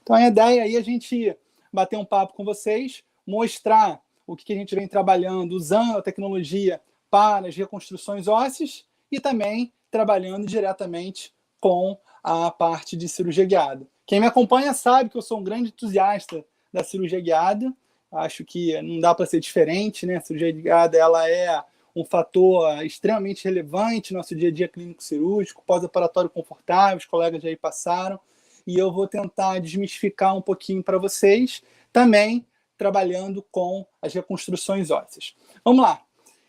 Então, a ideia aí é a gente bater um papo com vocês, mostrar o que a gente vem trabalhando, usando a tecnologia para as reconstruções ósseas e também trabalhando diretamente com a parte de cirurgia guiada. Quem me acompanha sabe que eu sou um grande entusiasta da cirurgia guiada. Acho que não dá para ser diferente, né? A cirurgia guiada ela é um fator extremamente relevante no nosso dia a dia clínico cirúrgico, pós-operatório confortável, os colegas já aí passaram, e eu vou tentar desmistificar um pouquinho para vocês, também trabalhando com as reconstruções ósseas. Vamos lá.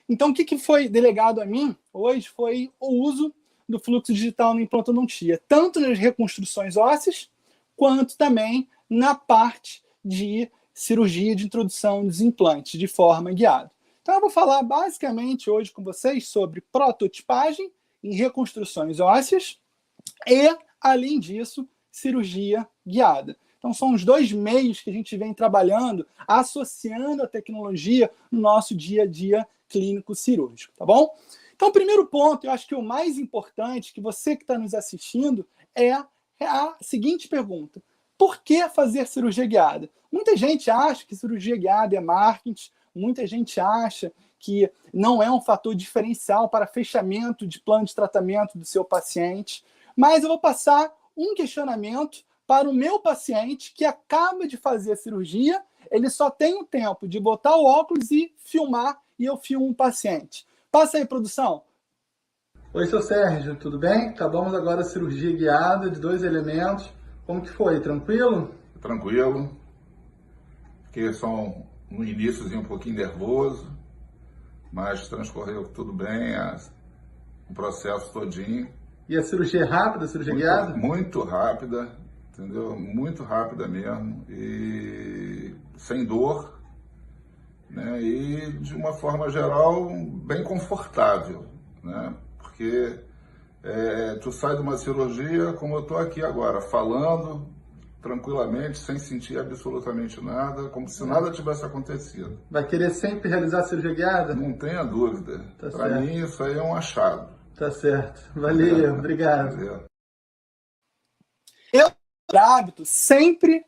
Então, o que foi delegado a mim hoje foi o uso do fluxo digital na implantodontia, tanto nas reconstruções ósseas, quanto também na parte de cirurgia de introdução dos implantes de forma guiada. Então, eu vou falar basicamente hoje com vocês sobre prototipagem em reconstruções ósseas e, além disso, cirurgia guiada. Então, são os dois meios que a gente vem trabalhando, associando a tecnologia no nosso dia a dia clínico cirúrgico, tá bom? Então, o primeiro ponto, eu acho que o mais importante, que você que está nos assistindo, é a seguinte pergunta: por que fazer cirurgia guiada? Muita gente acha que cirurgia guiada é marketing, muita gente acha que não é um fator diferencial para fechamento de plano de tratamento do seu paciente, mas eu vou passar um questionamento para o meu paciente que acaba de fazer a cirurgia, ele só tem o tempo de botar o óculos e filmar, e eu filmo um paciente. Passa aí, produção. Oi, seu Sérgio, tudo bem? Acabamos agora a cirurgia guiada de 2 elementos. Como que foi? Tranquilo? Tranquilo. Fiquei só no iníciozinho um pouquinho nervoso, mas transcorreu tudo bem, o processo todinho. E a cirurgia é rápida, a cirurgia guiada? Muito rápida, entendeu? Muito rápida mesmo, e sem dor, né? E de uma forma geral bem confortável, né? Porque tu sai de uma cirurgia como eu estou aqui agora, falando tranquilamente, sem sentir absolutamente nada, como se nada tivesse acontecido. Vai querer sempre realizar a cirurgia guiada? Não tenha dúvida. Tá Para mim isso aí é um achado. Tá certo. Valeu, obrigado. Valeu. Eu tenho hábito sempre,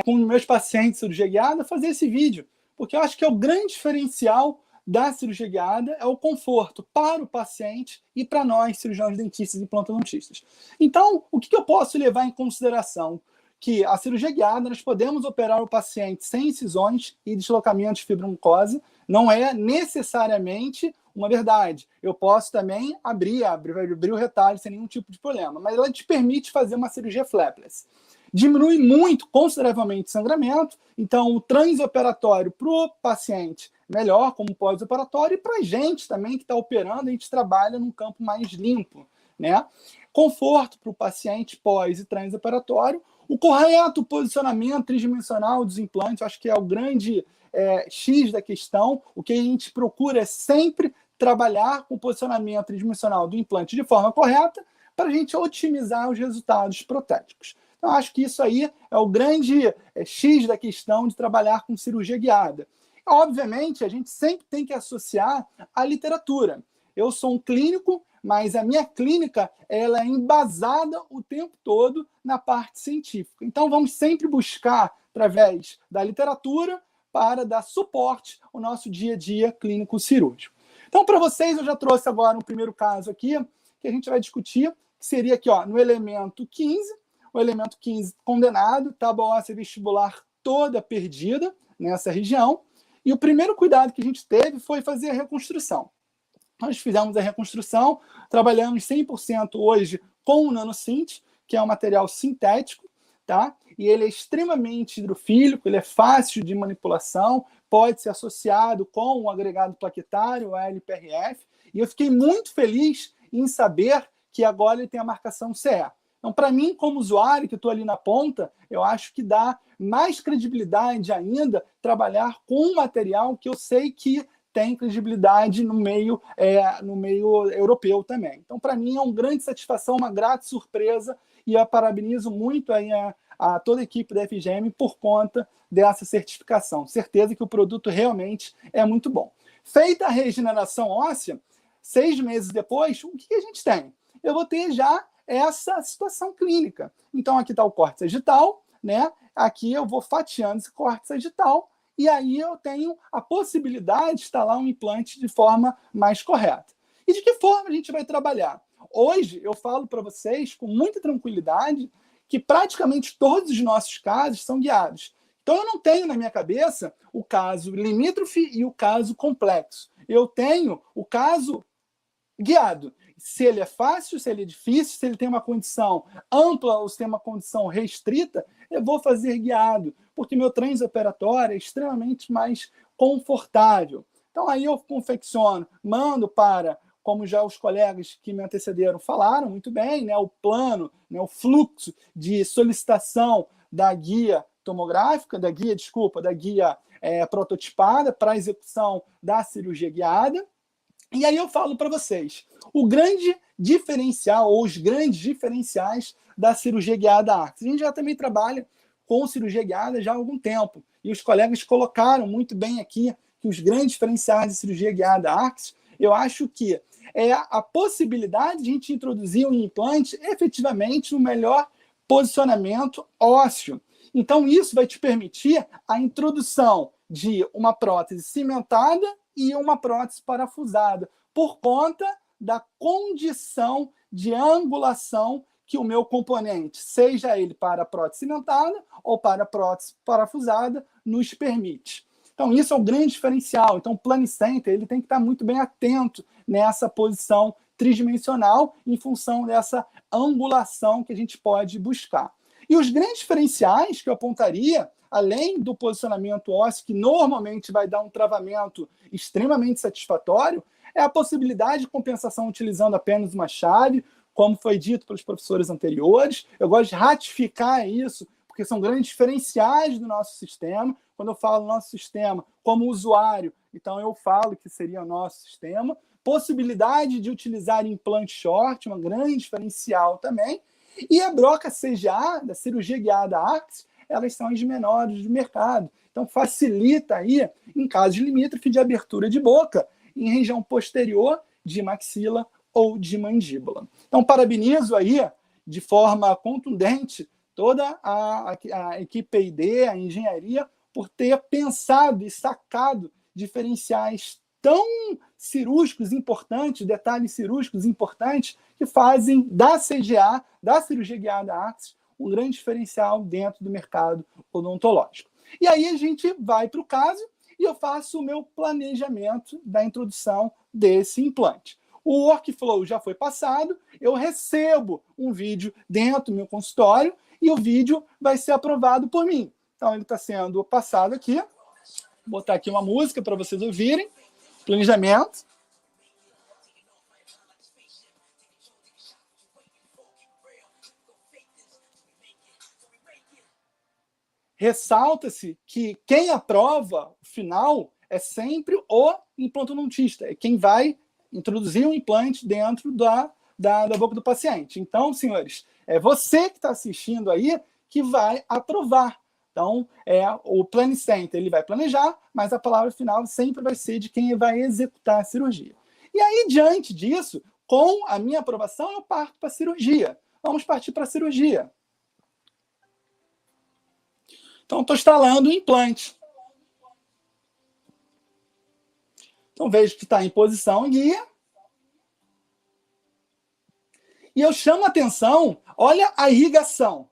com meus pacientes de cirurgia guiada, fazer esse vídeo, porque eu acho que é o grande diferencial da cirurgia guiada, é o conforto para o paciente e para nós, cirurgiões dentistas e implantodontistas. Então, o que eu posso levar em consideração? Que a cirurgia guiada, nós podemos operar o paciente sem incisões e deslocamento de fibromucosa, não é necessariamente uma verdade. Eu posso também abrir o retalho sem nenhum tipo de problema, mas ela te permite fazer uma cirurgia flapless. Diminui muito, consideravelmente, o sangramento, então o transoperatório para o paciente melhor, como pós-operatório, e para a gente também que está operando, a gente trabalha num campo mais limpo, né? Conforto para o paciente pós e transoperatório, o correto posicionamento tridimensional dos implantes, acho que é o grande X da questão. O que a gente procura é sempre trabalhar com o posicionamento tridimensional do implante de forma correta para a gente otimizar os resultados protéticos. Então, acho que isso aí é o grande X da questão de trabalhar com cirurgia guiada. Obviamente, a gente sempre tem que associar a literatura. Eu sou um clínico, mas a minha clínica ela é embasada o tempo todo na parte científica. Então, vamos sempre buscar, através da literatura, para dar suporte ao nosso dia a dia clínico cirúrgico. Então, para vocês, eu já trouxe agora um primeiro caso aqui, que a gente vai discutir, que seria aqui, ó, no elemento 15, o elemento 15 condenado, tábua óssea vestibular toda perdida nessa região, e o primeiro cuidado que a gente teve foi fazer a reconstrução. Nós fizemos a reconstrução, trabalhamos 100% hoje com o NanoSint, que é um material sintético, tá? E ele é extremamente hidrofílico, ele é fácil de manipulação, pode ser associado com o agregado plaquetário, a LPRF, e eu fiquei muito feliz em saber que agora ele tem a marcação CE. Então, para mim, como usuário, que estou ali na ponta, eu acho que dá mais credibilidade ainda trabalhar com um material que eu sei que tem credibilidade no meio europeu também. Então, para mim, é uma grande satisfação, uma grata surpresa, e eu parabenizo muito aí a toda a equipe da FGM por conta dessa certificação. Certeza que o produto realmente é muito bom. Feita a regeneração óssea, 6 meses depois, o que a gente tem? Eu vou ter já essa situação clínica. Então, aqui está o córtex sagital, né? Aqui eu vou fatiando esse corte sagital e aí eu tenho a possibilidade de instalar um implante de forma mais correta. E de que forma a gente vai trabalhar? Hoje eu falo para vocês com muita tranquilidade que praticamente todos os nossos casos são guiados. Então eu não tenho na minha cabeça o caso limítrofe e o caso complexo. Eu tenho o caso guiado. Se ele é fácil, se ele é difícil, se ele tem uma condição ampla ou se tem uma condição restrita, eu vou fazer guiado, porque meu transoperatório é extremamente mais confortável. Então aí eu confecciono, mando para, como já os colegas que me antecederam falaram muito bem, né, o plano, né, o fluxo de solicitação da guia tomográfica, da guia prototipada para a execução da cirurgia guiada. E aí eu falo para vocês, o grande diferencial, ou os grandes diferenciais da cirurgia guiada ARCS. A gente já também trabalha com cirurgia guiada já há algum tempo, e os colegas colocaram muito bem aqui que os grandes diferenciais da cirurgia guiada ARCS, eu acho que é a possibilidade de a gente introduzir um implante efetivamente no melhor posicionamento ósseo. Então isso vai te permitir a introdução de uma prótese cimentada e uma prótese parafusada, por conta da condição de angulação que o meu componente, seja ele para prótese cimentada ou para prótese parafusada, nos permite. Então, isso é um grande diferencial. Então, o Planicenter ele tem que estar muito bem atento nessa posição tridimensional em função dessa angulação que a gente pode buscar. E os grandes diferenciais que eu apontaria, além do posicionamento ósseo, que normalmente vai dar um travamento extremamente satisfatório, é a possibilidade de compensação utilizando apenas uma chave, como foi dito pelos professores anteriores. Eu gosto de ratificar isso, porque são grandes diferenciais do nosso sistema. Quando eu falo nosso sistema como usuário, então eu falo que seria o nosso sistema. Possibilidade de utilizar implante short, um grande diferencial também. E a broca CGA, da cirurgia guiada ARCS, elas são as menores do mercado. Então, facilita aí, em caso de limítrofe, de abertura de boca, em região posterior de maxila ou de mandíbula. Então, parabenizo aí, de forma contundente, toda a equipe P&D, a engenharia, por ter pensado e sacado diferenciais tão cirúrgicos importantes, detalhes cirúrgicos importantes, que fazem da CGA, da cirurgia guiada ARCS, um grande diferencial dentro do mercado odontológico. E aí a gente vai para o caso e eu faço o meu planejamento da introdução desse implante. O workflow já foi passado, eu recebo um vídeo dentro do meu consultório e o vídeo vai ser aprovado por mim. Então ele está sendo passado aqui. Vou botar aqui uma música para vocês ouvirem. Planejamento. Ressalta-se que quem aprova o final é sempre o implantodontista, é quem vai introduzir um implante dentro da boca do paciente. Então, senhores, é você que está assistindo aí que vai aprovar. Então, o Planicenter ele vai planejar, mas a palavra final sempre vai ser de quem vai executar a cirurgia. E aí, diante disso, com a minha aprovação, eu parto para a cirurgia. Vamos partir para a cirurgia. Então, estou instalando o implante. Então, vejo que está em posição guia. E eu chamo a atenção, olha a irrigação.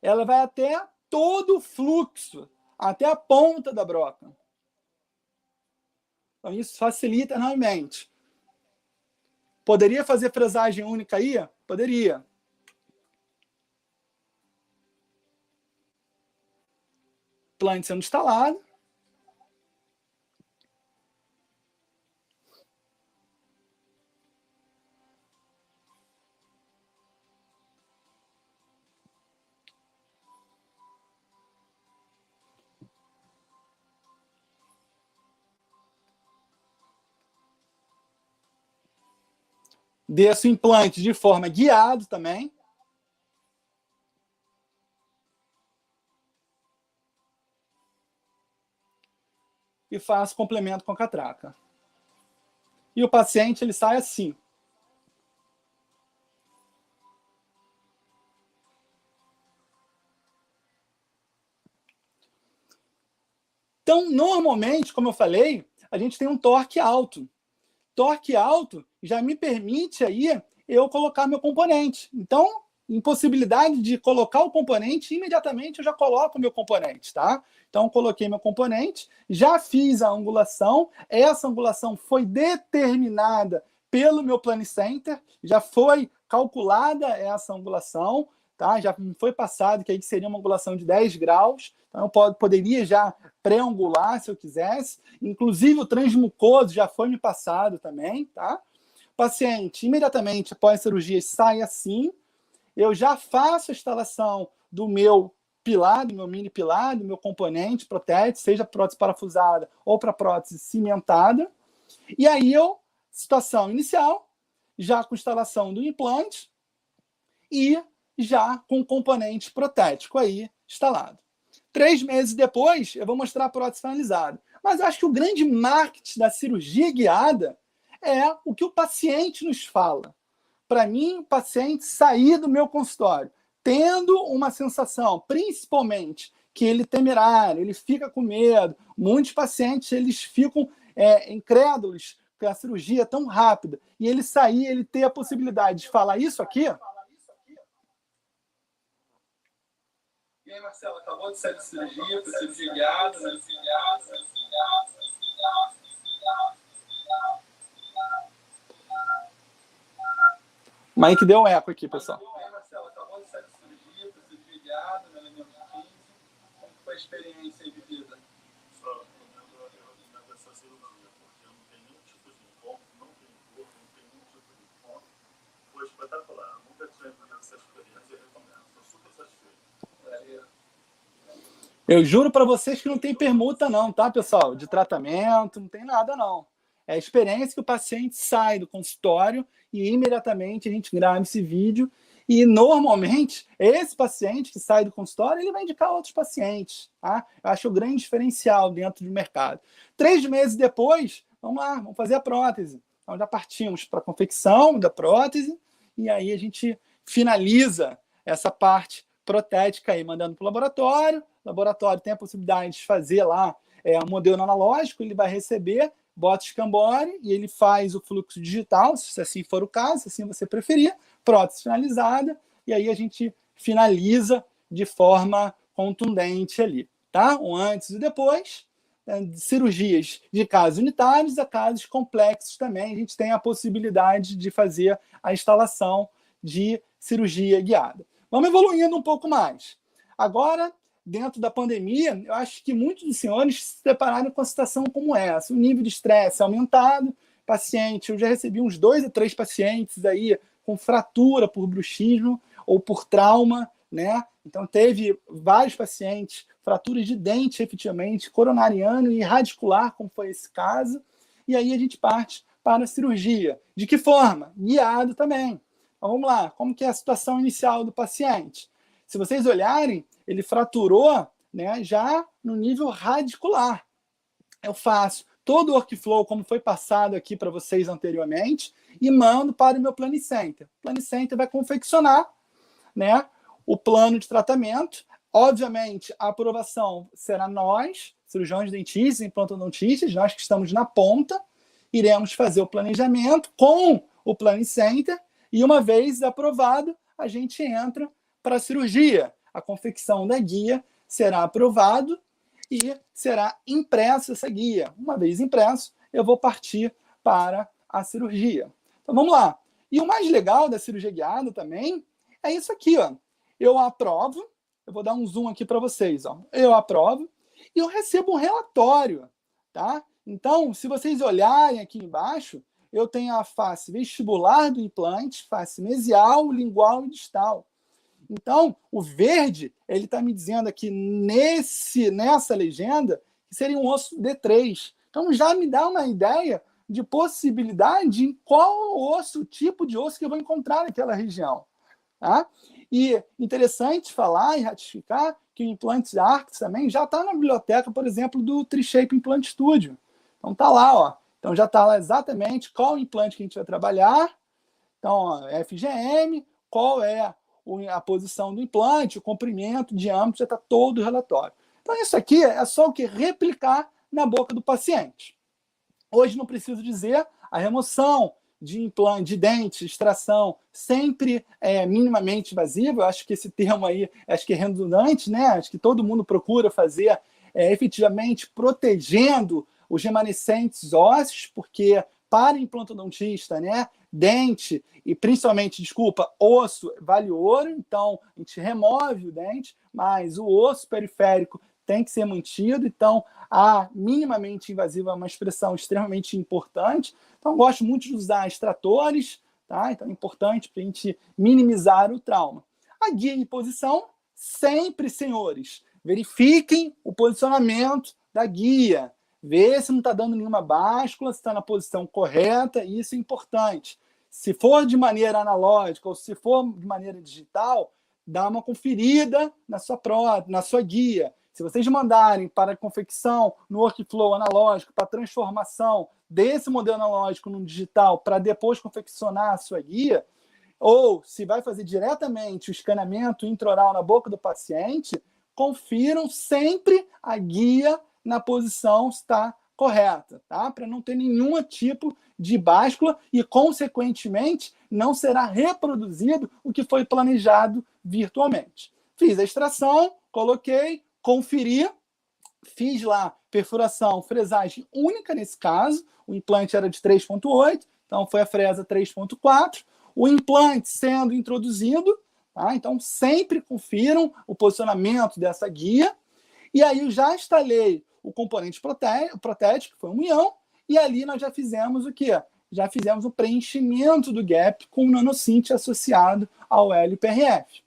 Ela vai até todo o fluxo, até a ponta da broca. Então, isso facilita enormemente. Poderia fazer fresagem única aí? Poderia. Implante sendo instalado. Desço o implante de forma guiada também. E faço complemento com a catraca. E o paciente ele sai assim. Então, normalmente, como eu falei, a gente tem um torque alto. Torque alto já me permite aí eu colocar meu componente. Então, impossibilidade de colocar o componente, imediatamente eu já coloco o meu componente, tá? Então, coloquei meu componente, já fiz a angulação, essa angulação foi determinada pelo meu Plane-Center, já foi calculada essa angulação, tá? Já foi passado que aí seria uma angulação de 10 graus, então eu poderia já pré-angular se eu quisesse, inclusive o transmucoso já foi me passado também, tá? O paciente, imediatamente após a cirurgia, sai assim, eu já faço a instalação do meu pilar, do meu mini pilar, do meu componente protético, seja prótese parafusada ou para prótese cimentada. E aí situação inicial, já com instalação do implante e já com o componente protético aí instalado. 3 meses depois, eu vou mostrar a prótese finalizada. Mas eu acho que o grande marketing da cirurgia guiada é o que o paciente nos fala. Para mim, o paciente sair do meu consultório tendo uma sensação, principalmente, que ele é temerário, ele fica com medo. Muitos pacientes eles ficam incrédulos que a cirurgia é tão rápida. E ele sair, ele ter a possibilidade de falar isso aqui. E aí, Marcelo, acabou de sair de cirurgia, foi cirurgia guiada, né? Mike deu um eco aqui, pessoal. E aí, Marcelo, acabou de sair de cirurgia, foi cirurgia guiada, no elemento 15. Como foi a experiência aí vivida? Só recomendo dessa cirurgia, porque não tem nenhum tipo de incômodo, não tem dor, não tem nenhum tipo de ponto. Foi espetacular. Nunca tinha vivido essa experiência e recomendo. Estou super satisfeito. Eu juro para vocês que não tem permuta não, tá, pessoal? De tratamento, não tem nada não. É a experiência que o paciente sai do consultório e imediatamente a gente grava esse vídeo e normalmente esse paciente que sai do consultório ele vai indicar outros pacientes, tá? Eu acho o grande diferencial dentro do mercado. 3 meses depois, vamos lá, vamos fazer a prótese. Então já partimos para a confecção da prótese e aí a gente finaliza essa parte protética aí, mandando para o laboratório. O laboratório tem a possibilidade de fazer lá um modelo analógico, ele vai receber, bota escambore e ele faz o fluxo digital, se assim for o caso, se assim você preferir, prótese finalizada, e aí a gente finaliza de forma contundente ali, tá? O antes e depois, cirurgias de casos unitários a casos complexos também, a gente tem a possibilidade de fazer a instalação de cirurgia guiada. Vamos evoluindo um pouco mais. Agora, dentro da pandemia, eu acho que muitos dos senhores se depararam com uma situação como essa. O nível de estresse aumentado, paciente, eu já recebi uns 2 a 3 pacientes aí com fratura por bruxismo ou por trauma, né? Então, teve vários pacientes, fraturas de dente, efetivamente, coronariano e radicular, como foi esse caso. E aí a gente parte para a cirurgia. De que forma? Guiado também. Então, vamos lá. Como que é a situação inicial do paciente? Se vocês olharem, ele fraturou, né, já no nível radicular. Eu faço todo o workflow, como foi passado aqui para vocês anteriormente, e mando para o meu Plane-Center. O Plane-Center vai confeccionar, né, o plano de tratamento. Obviamente, a aprovação será nós, cirurgiões dentistas, implantodontistas, nós que estamos na ponta, iremos fazer o planejamento com o Plane-Center, e uma vez aprovado, a gente entra para a cirurgia. A confecção da guia será aprovado e será impressa essa guia. Uma vez impresso, eu vou partir para a cirurgia. Então vamos lá. E o mais legal da cirurgia guiada também é isso aqui, ó. Eu aprovo, eu vou dar um zoom aqui para vocês, ó. Eu aprovo e eu recebo um relatório, tá? Então, se vocês olharem aqui embaixo, eu tenho a face vestibular do implante, face mesial, lingual e distal. Então, o verde, ele está me dizendo aqui nessa legenda que seria um osso D3. Então, já me dá uma ideia de possibilidade em qual osso, tipo de osso que eu vou encontrar naquela região. Tá? E interessante falar e ratificar que o implante Arctis também já está na biblioteca, por exemplo, do Trishape Implant Studio. Então, está lá, ó. Então, já está lá exatamente qual implante que a gente vai trabalhar. Então, ó, FGM, qual é a posição do implante, o comprimento, o diâmetro, já está todo o relatório. Então, isso aqui é só o que? Replicar na boca do paciente. Hoje não preciso dizer, a remoção de implante, de dente, extração, sempre é minimamente invasiva. Eu acho que esse termo aí, acho que é redundante, né? Acho que todo mundo procura fazer efetivamente protegendo os remanescentes ósseos, porque para implantodontista, né, dente e principalmente, osso vale ouro, então a gente remove o dente, mas o osso periférico tem que ser mantido, então a minimamente invasiva é uma expressão extremamente importante. Então, gosto muito de usar extratores, tá? Então, é importante para a gente minimizar o trauma. A guia de posição, sempre, senhores, verifiquem o posicionamento da guia. Vê se não está dando nenhuma báscula, se está na posição correta, isso é importante. Se for de maneira analógica ou se for de maneira digital, dá uma conferida na sua guia. Se vocês mandarem para a confecção no workflow analógico, para a transformação desse modelo analógico no digital, para depois confeccionar a sua guia, ou se vai fazer diretamente o escaneamento intraoral na boca do paciente, confiram sempre a guia na posição está correta, tá? Para não ter nenhum tipo de báscula e, consequentemente, não será reproduzido o que foi planejado virtualmente. Fiz a extração, coloquei, conferi, fiz lá perfuração, fresagem única nesse caso, o implante era de 3.8, então foi a fresa 3.4, o implante sendo introduzido, tá? Então sempre confiram o posicionamento dessa guia, e aí eu já instalei o componente protético, que foi um ião, e ali nós já fizemos o quê? Já fizemos o preenchimento do gap com o nanocint associado ao LPRF.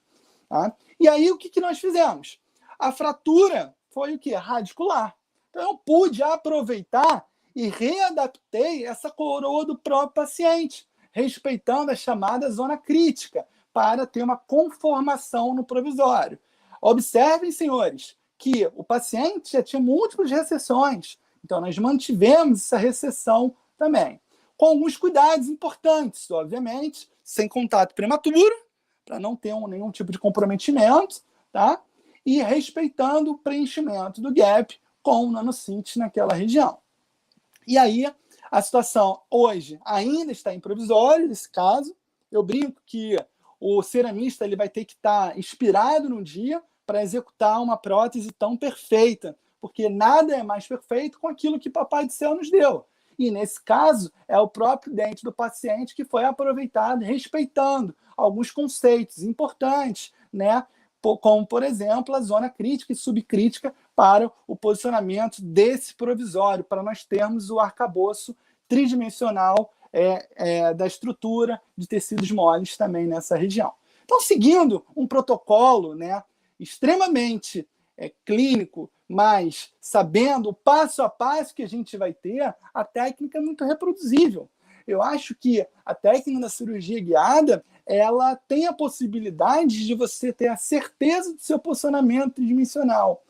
Tá? E aí o que nós fizemos? A fratura foi o quê? Radicular. Então eu pude aproveitar e readaptei essa coroa do próprio paciente, respeitando a chamada zona crítica, para ter uma conformação no provisório. Observem, senhores, que o paciente já tinha múltiplas recessões, então nós mantivemos essa recessão também, com alguns cuidados importantes, obviamente, sem contato prematuro, para não ter nenhum tipo de comprometimento, tá? E respeitando o preenchimento do gap com o nanocint naquela região. E aí, a situação hoje ainda está em provisório, nesse caso. Eu brinco que o ceramista ele vai ter que estar inspirado num dia para executar uma prótese tão perfeita, porque nada é mais perfeito com aquilo que Papai do Céu nos deu. E, nesse caso, é o próprio dente do paciente que foi aproveitado, respeitando alguns conceitos importantes, né? Como, por exemplo, a zona crítica e subcrítica para o posicionamento desse provisório, para nós termos o arcabouço tridimensional da estrutura de tecidos moles também nessa região. Então, seguindo um protocolo, né, extremamente clínico, mas sabendo o passo a passo que a gente vai ter, a técnica é muito reproduzível. Eu acho que a técnica da cirurgia guiada, ela tem a possibilidade de você ter a certeza do seu posicionamento tridimensional.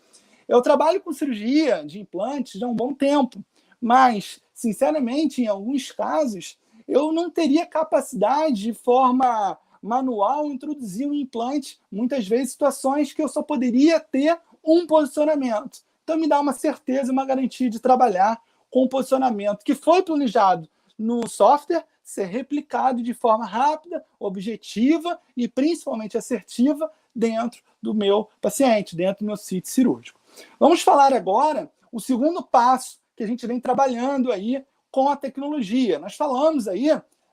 Eu trabalho com cirurgia de implantes já há um bom tempo, mas, sinceramente, em alguns casos, eu não teria capacidade de forma manual introduzir um implante, muitas vezes situações que eu só poderia ter um posicionamento. Então me dá uma certeza, uma garantia de trabalhar com um posicionamento que foi planejado no software, ser replicado de forma rápida, objetiva e principalmente assertiva dentro do meu paciente, dentro do meu sítio cirúrgico. Vamos falar agora o segundo passo que a gente vem trabalhando aí com a tecnologia. Nós falamos aí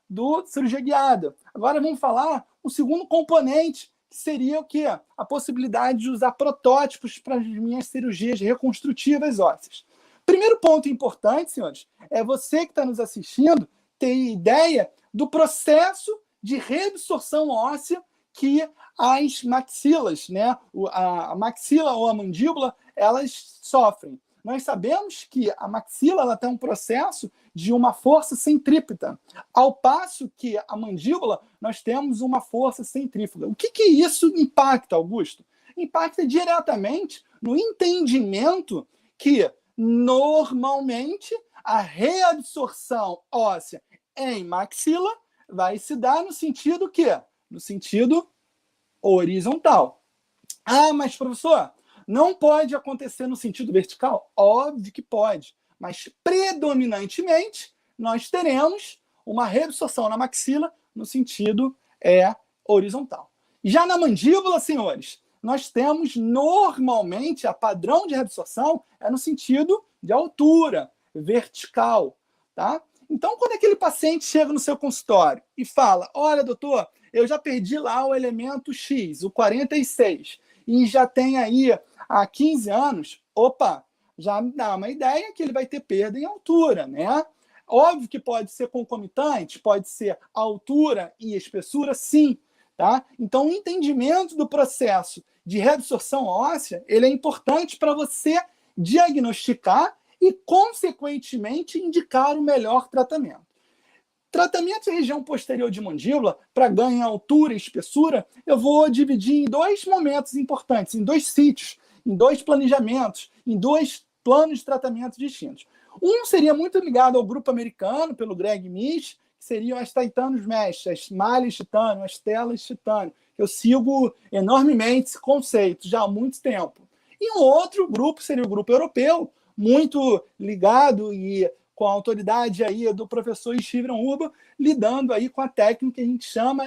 do cirurgia guiada. Agora vamos falar o segundo componente, que seria o quê? A possibilidade de usar protótipos para as minhas cirurgias reconstrutivas ósseas. Primeiro ponto importante, senhores, é você que está nos assistindo ter ideia do processo de reabsorção óssea que as maxilas, né, a maxila ou a mandíbula, elas sofrem. Nós sabemos que a maxila ela tem um processo de uma força centrípeta, ao passo que a mandíbula nós temos uma força centrífuga. O que isso impacta, Augusto? Impacta diretamente no entendimento que, normalmente, a reabsorção óssea em maxila vai se dar no sentido quê? No sentido horizontal. Ah, mas professor, Não pode acontecer no sentido vertical? Óbvio que pode, mas predominantemente nós teremos uma reabsorção na maxila no sentido horizontal. Já na mandíbula, senhores, nós temos normalmente a padrão de reabsorção no sentido de altura, vertical, tá? Então, quando aquele paciente chega no seu consultório e fala, olha, doutor, eu já perdi lá o elemento X, o 46, e já tem aí há 15 anos, opa, já me dá uma ideia que ele vai ter perda em altura, né? Óbvio que pode ser concomitante, pode ser altura e espessura, sim, tá? Então, o entendimento do processo de reabsorção óssea, ele é importante para você diagnosticar e, consequentemente, indicar o melhor tratamento. Tratamento em região posterior de mandíbula, para ganho em altura e espessura, eu vou dividir em 2 momentos importantes, em 2 sítios, em 2 planejamentos, em 2 planos de tratamento distintos. Um seria muito ligado ao grupo americano, pelo Greg Misch, que seriam as Titanium Mesh, as malhas titânio, as telas titânio. Eu sigo enormemente esse conceito já há muito tempo. E um outro grupo seria o grupo europeu, muito ligado e com a autoridade aí do professor Steven Urban, lidando aí com a técnica que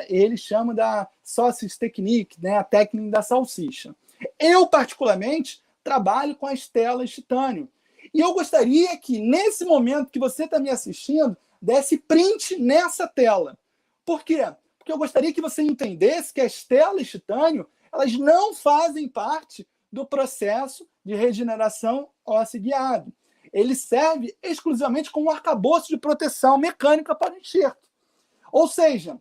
ele chama da sausage technique, né, a técnica da salsicha. Eu, particularmente, trabalho com as telas titânio. E eu gostaria que, nesse momento que você está me assistindo, desse print nessa tela. Por quê? Porque eu gostaria que você entendesse que as telas titânio, elas não fazem parte do processo de regeneração óssea guiado. Ele serve exclusivamente como um arcabouço de proteção mecânica para o enxerto. Ou seja,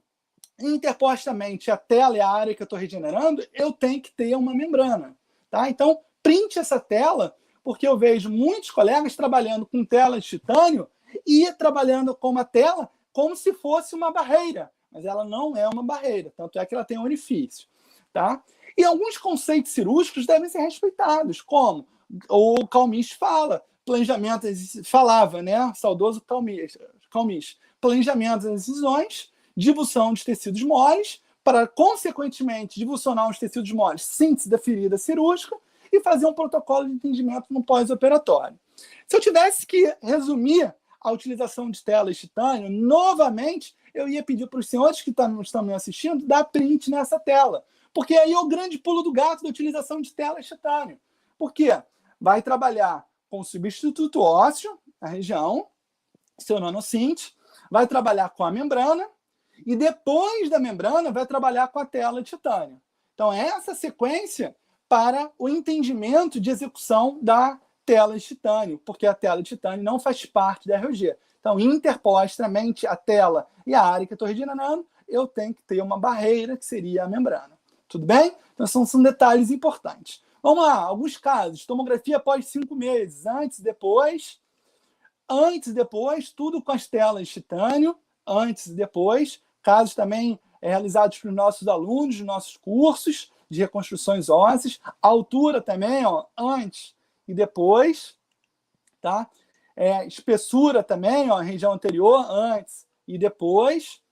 interpostamente a tela e a área que eu estou regenerando, eu tenho que ter uma membrana. Tá? Então, print essa tela, porque eu vejo muitos colegas trabalhando com tela de titânio e trabalhando com uma tela como se fosse uma barreira, mas ela não é uma barreira, tanto é que ela tem um orifício. Tá? E alguns conceitos cirúrgicos devem ser respeitados, como o Calmisch falava, né? Saudoso Calmisch, planejamento das incisões, divulsão dos tecidos moles, para, consequentemente, divulsionar os tecidos moles, síntese da ferida cirúrgica e fazer um protocolo de entendimento no pós-operatório. Se eu tivesse que resumir a utilização de telas titânio, novamente, eu ia pedir para os senhores que estão me assistindo dar print nessa tela, porque aí é o grande pulo do gato da utilização de telas titânio. Por quê? Vai trabalhar com o substituto ósseo, a região, seu nanocinte, vai trabalhar com a membrana, e depois da membrana vai trabalhar com a tela de titânio. Então, é essa sequência para o entendimento de execução da tela de titânio, porque a tela de titânio não faz parte da ROG. Então, interpostamente a tela e a área que eu estou regenerando, eu tenho que ter uma barreira, que seria a membrana. Tudo bem? Então, são detalhes importantes. Vamos lá, alguns casos. Tomografia após 5 meses, antes e depois. Antes e depois, tudo com as telas de titânio, antes e depois. Casos também realizados pelos nossos alunos, nos nossos cursos de reconstruções ósseas. Altura também, ó, antes e depois. Tá? Espessura também, ó, região anterior, antes e depois.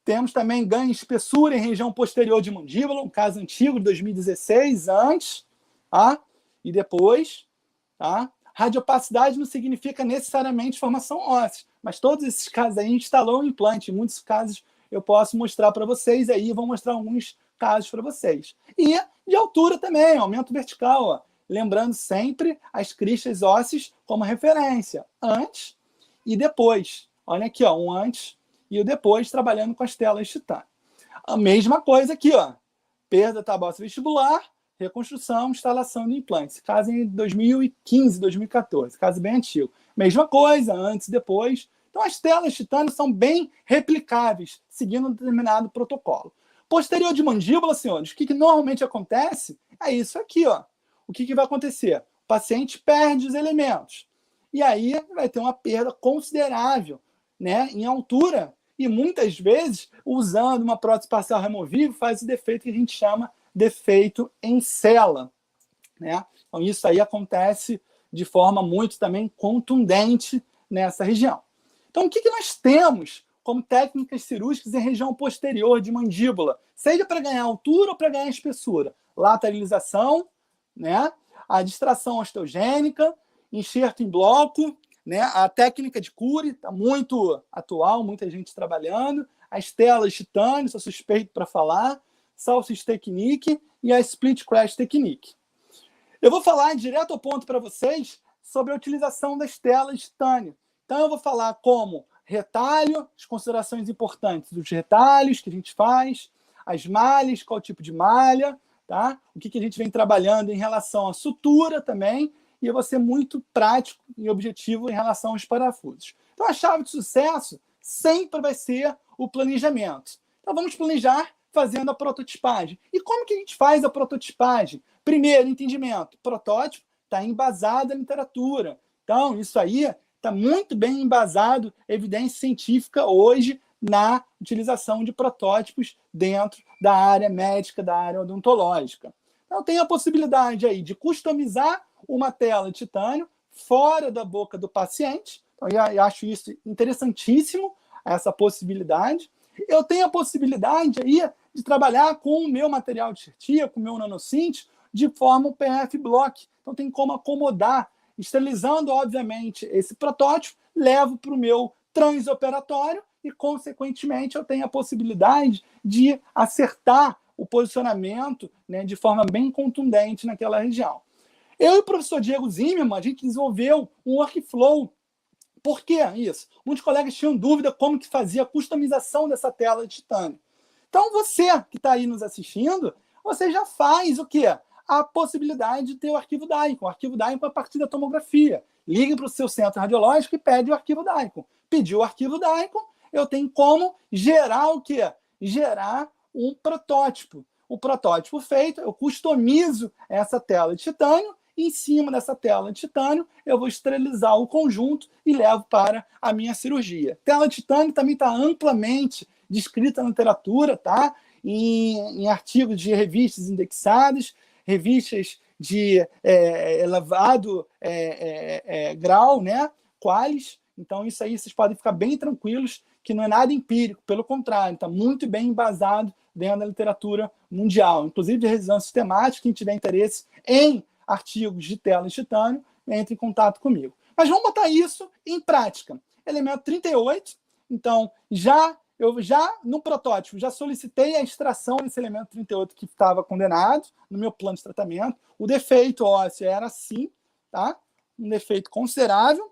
Temos também ganho de espessura em região posterior de mandíbula, um caso antigo de 2016, antes, tá? E depois. Tá? Radiopacidade não significa necessariamente formação óssea, mas todos esses casos aí a gente instalou um implante. Em muitos casos eu posso mostrar para vocês aí, vou mostrar alguns casos para vocês. E de altura também, aumento vertical, ó. Lembrando sempre as cristas ósseas como referência, antes e depois. Olha aqui, ó, um antes e o depois, trabalhando com as telas de titânio. A mesma coisa aqui, ó, perda da óssea vestibular, reconstrução, instalação de implantes. Caso em 2015, 2014, caso bem antigo. Mesma coisa, antes e depois. Então, as telas de titânio são bem replicáveis, seguindo um determinado protocolo. Posterior de mandíbula, senhores, o que normalmente acontece é isso aqui, ó. O que vai acontecer? O paciente perde os elementos. E aí vai ter uma perda considerável, né, em altura. E muitas vezes, usando uma prótese parcial removível, faz o defeito que a gente chama defeito em cela. Né? Então, isso aí acontece de forma muito também contundente nessa região. Então, o que nós temos como técnicas cirúrgicas em região posterior de mandíbula? Seja para ganhar altura ou para ganhar espessura. Lateralização, né? a distração osteogênica, enxerto em bloco, né? A técnica de Cury está muito atual, muita gente trabalhando, as telas titânio, sou suspeito para falar, Sausage Technique e a Split Crash Technique. Eu vou falar direto ao ponto para vocês sobre a utilização das telas titânio. Então, eu vou falar como retalho, as considerações importantes dos retalhos que a gente faz, as malhas, qual tipo de malha, tá? O que a gente vem trabalhando em relação à sutura também, e eu vou ser muito prático e objetivo em relação aos parafusos. Então, a chave de sucesso sempre vai ser o planejamento. Então, vamos planejar fazendo a prototipagem. E como que a gente faz a prototipagem? Primeiro, entendimento. Protótipo está embasado na literatura. Então, isso aí está muito bem embasado, evidência científica hoje na utilização de protótipos dentro da área médica, da área odontológica. Então, tem a possibilidade aí de customizar uma tela de titânio fora da boca do paciente. Então, eu acho isso interessantíssimo, essa possibilidade. Eu tenho a possibilidade aí de trabalhar com o meu material de xertia, com o meu nanocint, de forma PF Block. Então, tem como acomodar, esterilizando, obviamente, esse protótipo, levo para o meu transoperatório e, consequentemente, eu tenho a possibilidade de acertar o posicionamento, né, de forma bem contundente naquela região. Eu e o professor Diego Zimmermann, a gente desenvolveu um workflow. Por que isso? Muitos colegas tinham dúvida como que fazia a customização dessa tela de titânio. Então, você que está aí nos assistindo, você já faz o quê? A possibilidade de ter o arquivo DICOM. O arquivo DICOM a partir da tomografia. Ligue para o seu centro radiológico e pede o arquivo DICOM. Pediu o arquivo DICOM, eu tenho como gerar o quê? Gerar um protótipo. O protótipo feito, eu customizo essa tela de titânio. Em cima dessa tela de titânio, eu vou esterilizar o conjunto e levo para a minha cirurgia. Tela de titânio também está amplamente descrita na literatura, tá? Em artigos de revistas indexadas, revistas de elevado grau, né? Qualis. Então, isso aí vocês podem ficar bem tranquilos que não é nada empírico, pelo contrário, está muito bem embasado dentro da literatura mundial. Inclusive, de revisão sistemática, quem tiver interesse em artigos de tela de titânio, entre em contato comigo. Mas vamos botar isso em prática. Elemento 38, então, eu já no protótipo, já solicitei a extração desse elemento 38 que estava condenado no meu plano de tratamento. O defeito ósseo era assim, tá? Um defeito considerável.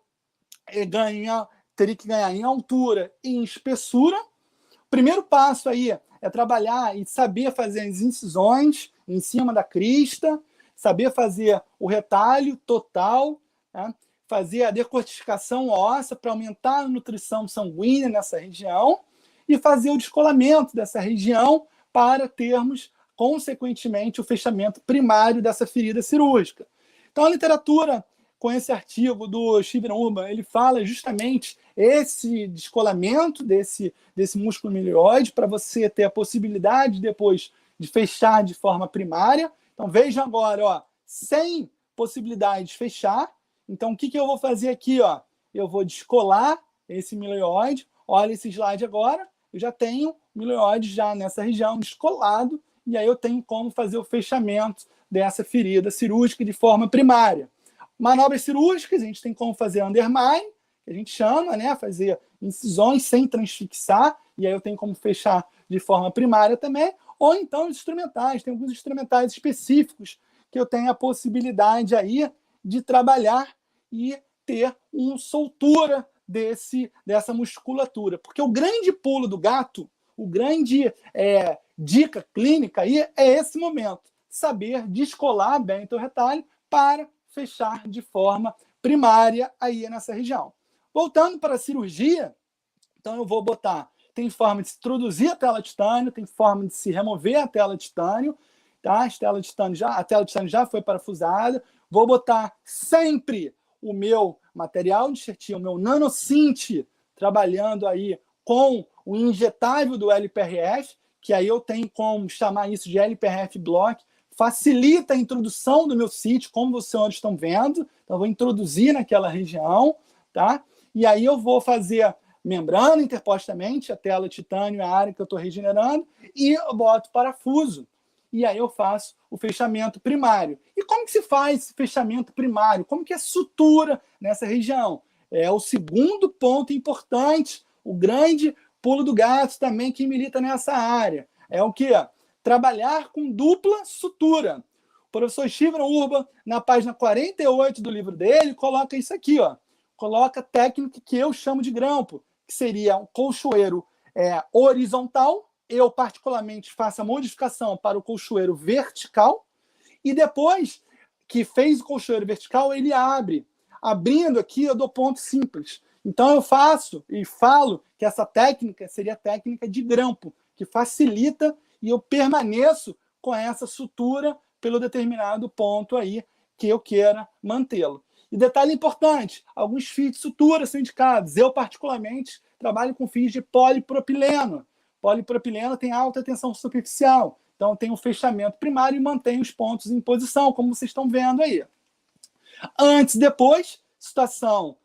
Teria que ganhar em altura e em espessura. O primeiro passo aí é trabalhar e saber fazer as incisões em cima da crista, saber fazer o retalho total, né? Fazer a decortificação óssea para aumentar a nutrição sanguínea nessa região e fazer o descolamento dessa região para termos, consequentemente, o fechamento primário dessa ferida cirúrgica. Então, a literatura, com esse artigo do Steven Urban, ele fala justamente esse descolamento desse músculo milioide para você ter a possibilidade depois de fechar de forma primária. Então, vejam agora, ó, sem possibilidade de fechar. Então, o que eu vou fazer aqui? Ó? Eu vou descolar esse milioide. Olha esse slide agora. Eu já tenho milioide já nessa região descolado. E aí eu tenho como fazer o fechamento dessa ferida cirúrgica de forma primária. Manobras cirúrgicas, a gente tem como fazer undermine, que a gente chama, né? Fazer incisões sem transfixar. E aí eu tenho como fechar de forma primária também. Ou então os instrumentais, tem alguns instrumentais específicos que eu tenho a possibilidade aí de trabalhar e ter uma soltura dessa musculatura. Porque o grande pulo do gato, o grande dica clínica aí é esse momento, saber descolar bem o teu retalho para fechar de forma primária aí nessa região. Voltando para a cirurgia, então eu vou botar... Tem forma de se introduzir a tela de titânio, tem forma de se remover a tela de titânio, tá? A tela de titânio já foi parafusada. Vou botar sempre o meu material de xertia, o meu nanocint, trabalhando aí com o injetável do LPRF, que aí eu tenho como chamar isso de LPRF Block, facilita a introdução do meu sítio, como vocês estão vendo. Então, eu vou introduzir naquela região, tá? E aí eu vou fazer membrana interpostamente, a tela titânio é a área que eu estou regenerando, e eu boto parafuso. e aí eu faço o fechamento primário. E como que se faz esse fechamento primário? Como que é sutura nessa região? É o segundo ponto importante, o grande pulo do gato também que milita nessa área. É o quê? Trabalhar com dupla sutura. O professor Steven Urban, na página 48 do livro dele, coloca isso aqui, ó. Coloca a técnica que eu chamo de grampo, que seria um colchoeiro horizontal. Eu, particularmente, faço a modificação para o colchoeiro vertical, e depois que fez o colchoeiro vertical, ele abre. Abrindo aqui, eu dou ponto simples. Então, eu faço e falo que essa técnica seria a técnica de grampo, que facilita e eu permaneço com essa sutura pelo determinado ponto aí que eu queira mantê-lo. E detalhe importante, alguns fios de sutura são indicados. Eu, particularmente, trabalho com fios de polipropileno. Polipropileno tem alta tensão superficial, então tem o fechamento primário e mantém os pontos em posição, como vocês estão vendo aí. Antes e depois, situação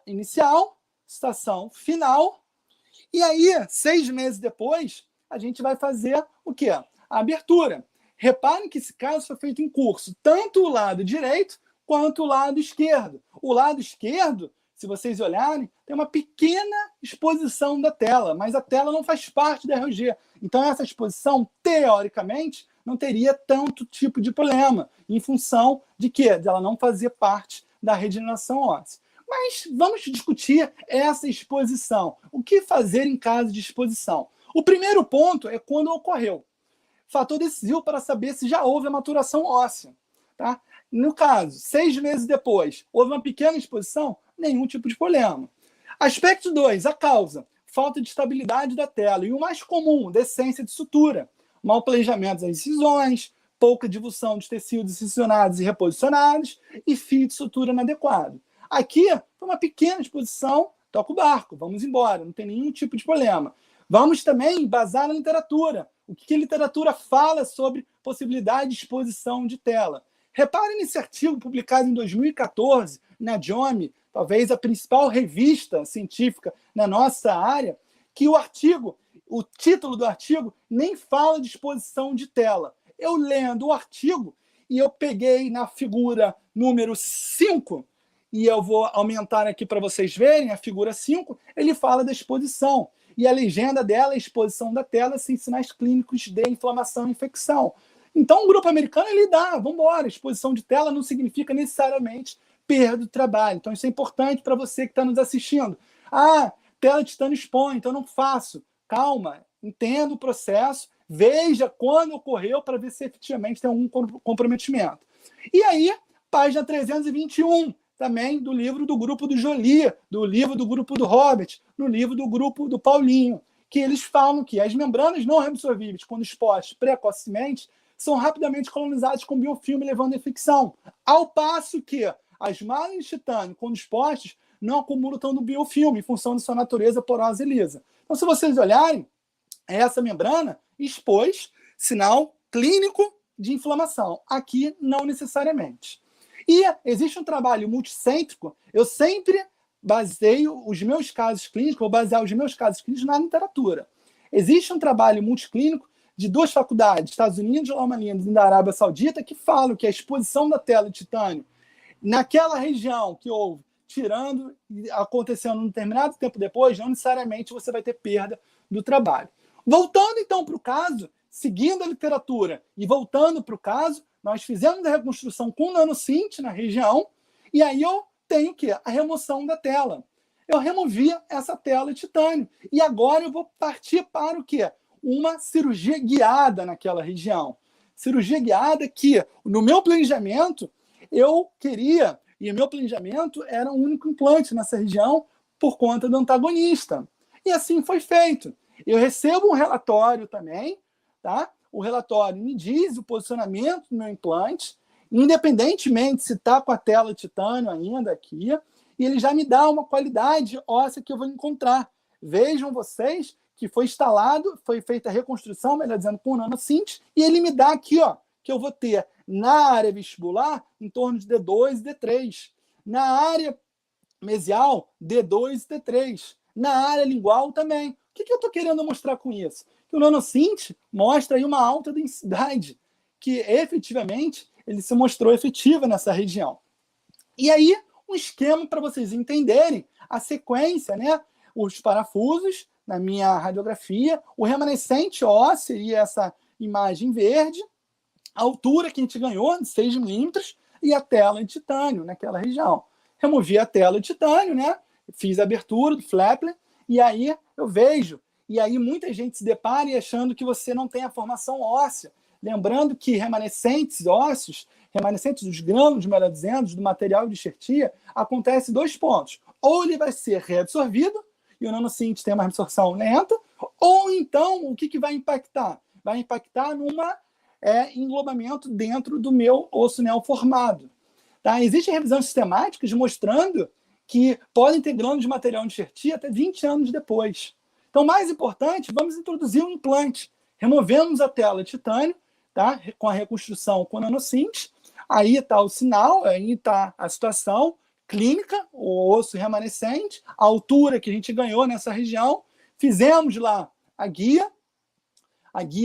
inicial, situação final, e aí, 6 meses depois, a gente vai fazer o quê? A abertura. Reparem que esse caso foi feito em curso, tanto o lado direito quanto o lado esquerdo. O lado esquerdo, se vocês olharem, tem uma pequena exposição da tela, mas a tela não faz parte da RG. Então, essa exposição, teoricamente, não teria tanto tipo de problema, em função de quê? De ela não fazer parte da regeneração óssea. Mas vamos discutir essa exposição. O que fazer em caso de exposição? O primeiro ponto é quando ocorreu. Fator decisivo para saber se já houve a maturação óssea. Tá? No caso, 6 meses depois, houve uma pequena exposição, nenhum tipo de problema. Aspecto 2, a causa. Falta de estabilidade da tela. E o mais comum, decência de sutura. Mau planejamento das incisões, pouca divulsão dos tecidos incisionados e reposicionados e fio de sutura inadequado. Aqui, foi uma pequena exposição, toca o barco, vamos embora, não tem nenhum tipo de problema. Vamos também basar na literatura. O que a literatura fala sobre possibilidade de exposição de tela? Reparem nesse artigo publicado em 2014, na JOME, talvez a principal revista científica na nossa área, que o título do artigo nem fala de exposição de tela. Eu lendo o artigo, e eu peguei na figura número 5, e eu vou aumentar aqui para vocês verem, a figura 5, ele fala da exposição. E a legenda dela é exposição da tela sem sinais clínicos de inflamação e infecção. Então, o grupo americano, ele dá, vamos embora, exposição de tela não significa necessariamente perda do trabalho. Então, isso é importante para você que está nos assistindo. Ah, tela de titânio expõe, então não faço. Calma, entenda o processo, veja quando ocorreu para ver se efetivamente tem algum comprometimento. E aí, página 321, também do livro do grupo do Jolie, do livro do grupo do Robert, no livro do grupo do Paulinho, que eles falam que as membranas não reabsorvíveis, quando expostas precocemente, são rapidamente colonizadas com biofilme, levando à infecção. Ao passo que as malhas de titânio, quando expostas, não acumulam tanto biofilme, em função de sua natureza porosa e lisa. Então, se vocês olharem, essa membrana expôs sinal clínico de inflamação. Aqui, não necessariamente. E existe um trabalho multicêntrico, eu sempre baseio os meus casos clínicos, vou basear os meus casos clínicos na literatura. Existe um trabalho multiclínico de 2 faculdades, Estados Unidos, Alemanha e da Arábia Saudita, que falam que a exposição da tela de titânio naquela região que houve, tirando e acontecendo um determinado tempo depois, não necessariamente você vai ter perda do trabalho. Voltando então para o caso, seguindo a literatura e voltando para o caso, nós fizemos a reconstrução com nanocint na região, e aí eu tenho o quê? A remoção da tela. Eu removi essa tela de titânio. E agora eu vou partir para o quê? Uma cirurgia guiada naquela região. Cirurgia guiada que, no meu planejamento, eu queria, e o meu planejamento era um único implante nessa região por conta do antagonista. E assim foi feito. Eu recebo um relatório também, tá? O relatório me diz o posicionamento do meu implante, independentemente se está com a tela de titânio ainda aqui, e ele já me dá uma qualidade óssea que eu vou encontrar. Vejam vocês que foi instalado, foi feita a reconstrução, melhor dizendo, com o nanocint, e ele me dá aqui, ó, que eu vou ter na área vestibular em torno de D2 e D3. Na área mesial, D2 e D3. Na área lingual também. O que eu estou querendo mostrar com isso? que o NanoSynth mostra aí uma alta densidade, que efetivamente ele se mostrou efetiva nessa região. E aí, um esquema para vocês entenderem a sequência, né? Os parafusos na minha radiografia, o remanescente ósseo e essa imagem verde, a altura que a gente ganhou de 6 milímetros e a tela de titânio naquela região. Removi a tela de titânio, né? Fiz a abertura do Flappler e aí eu vejo, e aí muita gente se depara achando que você não tem a formação óssea. Lembrando que remanescentes ósseos, remanescentes dos grânulos, melhor dizendo, do material de enxertia, acontece 2 pontos. Ou ele vai ser reabsorvido, e o NanoSynth tem uma absorção lenta, ou então, o que vai impactar? Vai impactar numa englobamento dentro do meu osso neoformado. Tá? Existem revisões sistemáticas mostrando que podem ter grânulos de material de enxertia até 20 anos depois. Então, mais importante, vamos introduzir um implante. Removemos a tela de titânio, tá? Com a reconstrução com o NanoSynth. Aí está o sinal, aí está a situação clínica, o osso remanescente, a altura que a gente ganhou nessa região. Fizemos lá a guia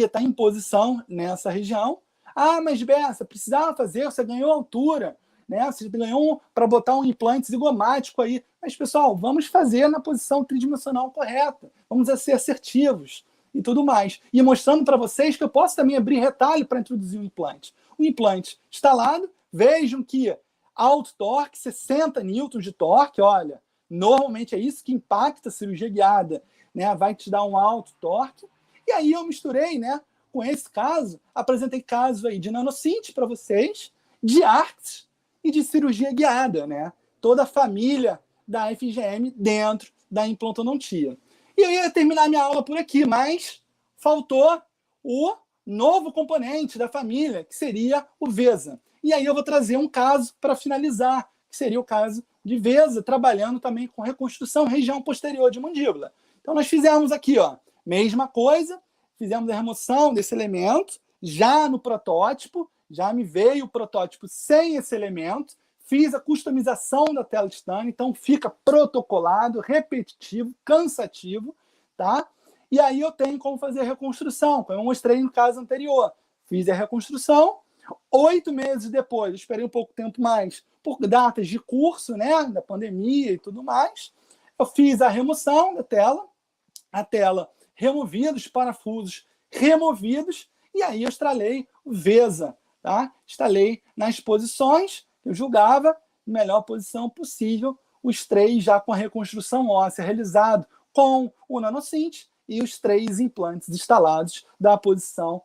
está em posição nessa região. Ah, mas Bessa, precisava fazer, você ganhou altura, né? Você ganhou para botar um implante zigomático aí. Mas, pessoal, vamos fazer na posição tridimensional correta. Vamos ser assertivos e tudo mais. E mostrando para vocês que eu posso também abrir retalho para introduzir um implante. O implante instalado, vejam que alto torque, 60 newtons de torque, olha, normalmente é isso que impacta a cirurgia guiada, né? Vai te dar um alto torque. E aí eu misturei, né, com esse caso, apresentei casos aí de NanoSynth para vocês, de ARCS e de cirurgia guiada, né? Toda a família da FGM dentro da implantodontia. E eu ia terminar minha aula por aqui, mas faltou o novo componente da família, que seria o VESA. E aí eu vou trazer um caso para finalizar, que seria o caso de VESA, trabalhando também com reconstrução região posterior de mandíbula. Então nós fizemos aqui, ó, mesma coisa, fizemos a remoção desse elemento, já no protótipo, já me veio o protótipo sem esse elemento, fiz a customização da tela de titânio, então fica protocolado, repetitivo, cansativo, tá? E aí eu tenho como fazer a reconstrução, como eu mostrei no caso anterior. Fiz a reconstrução, 8 meses depois, esperei um pouco tempo mais, por datas de curso, né, da pandemia e tudo mais, eu fiz a remoção da tela, a tela removida, os parafusos removidos, e aí eu instalei o VESA, tá? Instalei nas posições, eu julgava melhor posição possível, os 3 já com a reconstrução óssea realizado com o NanoSynth e os 3 implantes instalados da posição